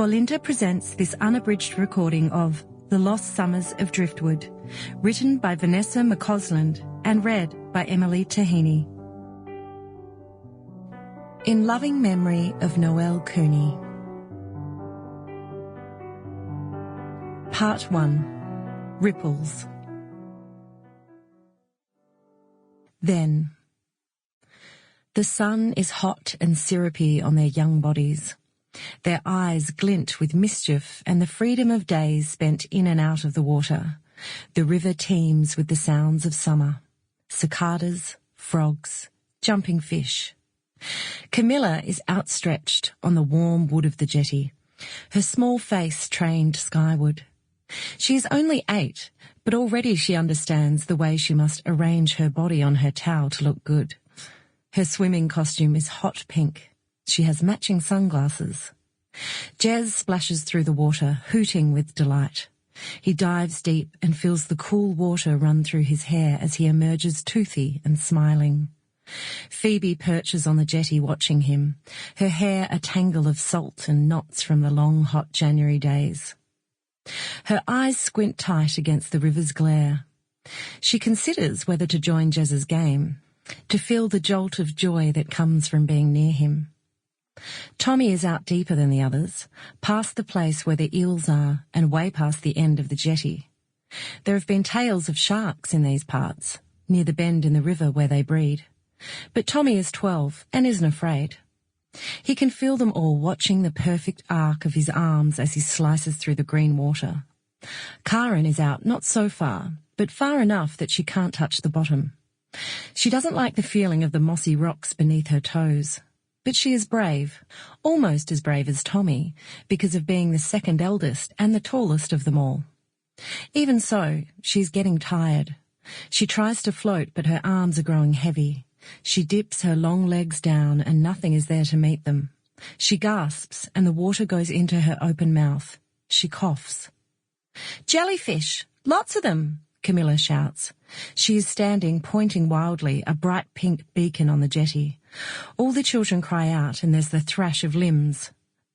Bolinda presents this unabridged recording of The Lost Summers of Driftwood, written by Vanessa McCausland and read by Emily Taheny. In loving memory of Noel Cooney. Part 1. Ripples. Then. The sun is hot and syrupy on their young bodies. Their eyes glint with mischief and the freedom of days spent in and out of the water. The river teems with the sounds of summer. Cicadas, frogs, jumping fish. Camilla is outstretched on the warm wood of the jetty, her small face trained skyward. She is only 8, but already she understands the way she must arrange her body on her towel to look good. Her swimming costume is hot pink. She has matching sunglasses. Jez splashes through the water, hooting with delight. He dives deep and feels the cool water run through his hair as he emerges toothy and smiling. Phoebe perches on the jetty watching him, her hair a tangle of salt and knots from the long, hot January days. Her eyes squint tight against the river's glare. She considers whether to join Jez's game, to feel the jolt of joy that comes from being near him. Tommy is out deeper than the others, past the place where the eels are and way past the end of the jetty. There have been tales of sharks in these parts, near the bend in the river where they breed. But Tommy is 12 and isn't afraid. He can feel them all watching the perfect arc of his arms as he slices through the green water. Karin is out not so far, but far enough that she can't touch the bottom. She doesn't like the feeling of the mossy rocks beneath her toes. But she is brave, almost as brave as Tommy, because of being the second eldest and the tallest of them all. Even so, she's getting tired. She tries to float, but her arms are growing heavy. She dips her long legs down and nothing is there to meet them. She gasps and the water goes into her open mouth. She coughs. "Jellyfish! Lots of them!" Camilla shouts. She is standing, pointing wildly, a bright pink beacon on the jetty. All the children cry out and there's the thrash of limbs.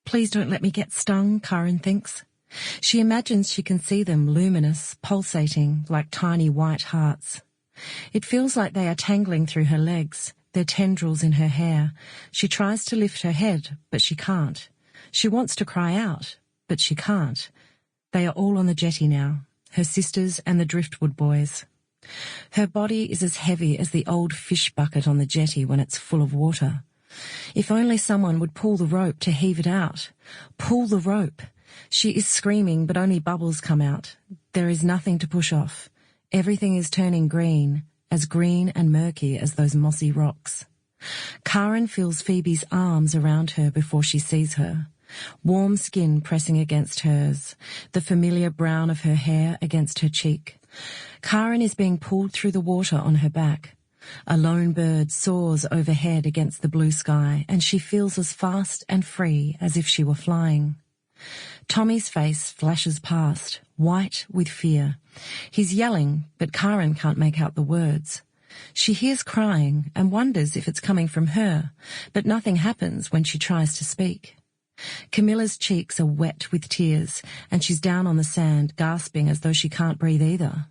Please don't let me get stung, Karin thinks. She imagines she can see them luminous, pulsating like tiny white hearts. It feels like they are tangling through her legs, their tendrils in her hair. She tries to lift her head, but she can't. She wants to cry out, but she can't. They are all on the jetty now, her sisters and the Driftwood boys. Her body is as heavy as the old fish bucket on the jetty when it's full of water. If only someone would pull the rope to heave it out. Pull the rope. She is screaming, but only bubbles come out. There is nothing to push off. Everything is turning green, as green and murky as those mossy rocks. Karin feels Phoebe's arms around her before she sees her. Warm skin pressing against hers, the familiar brown of her hair against her cheek. Karin is being pulled through the water on her back. A lone bird soars overhead against the blue sky, and she feels as fast and free as if she were flying. Tommy's face flashes past, white with fear. He's yelling, but Karin can't make out the words. She hears crying and wonders if it's coming from her, but nothing happens when she tries to speak. Camilla's cheeks are wet with tears, and she's down on the sand, gasping as though she can't breathe either.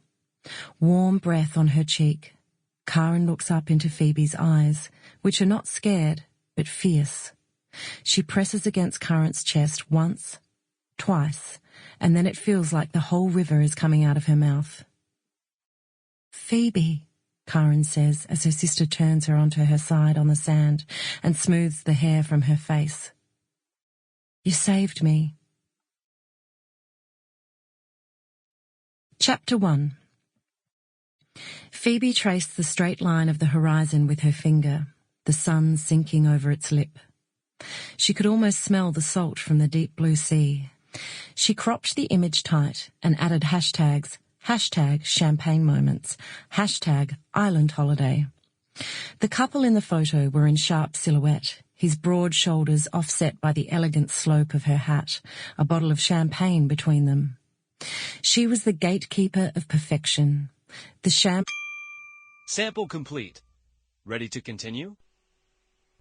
Warm breath on her cheek. Karin looks up into Phoebe's eyes, which are not scared, but fierce. She presses against Karin's chest once, twice, and then it feels like the whole river is coming out of her mouth. "Phoebe," Karin says as her sister turns her onto her side on the sand and smooths the hair from her face. "You saved me." Chapter 1. Phoebe traced the straight line of the horizon with her finger, the sun sinking over its lip. She could almost smell the salt from the deep blue sea. She cropped the image tight and added hashtags, #champagne moments, #island holiday. The couple in the photo were in sharp silhouette, his broad shoulders offset by the elegant slope of her hat, a bottle of champagne between them. She was the gatekeeper of perfection. The Sample complete. Ready to continue?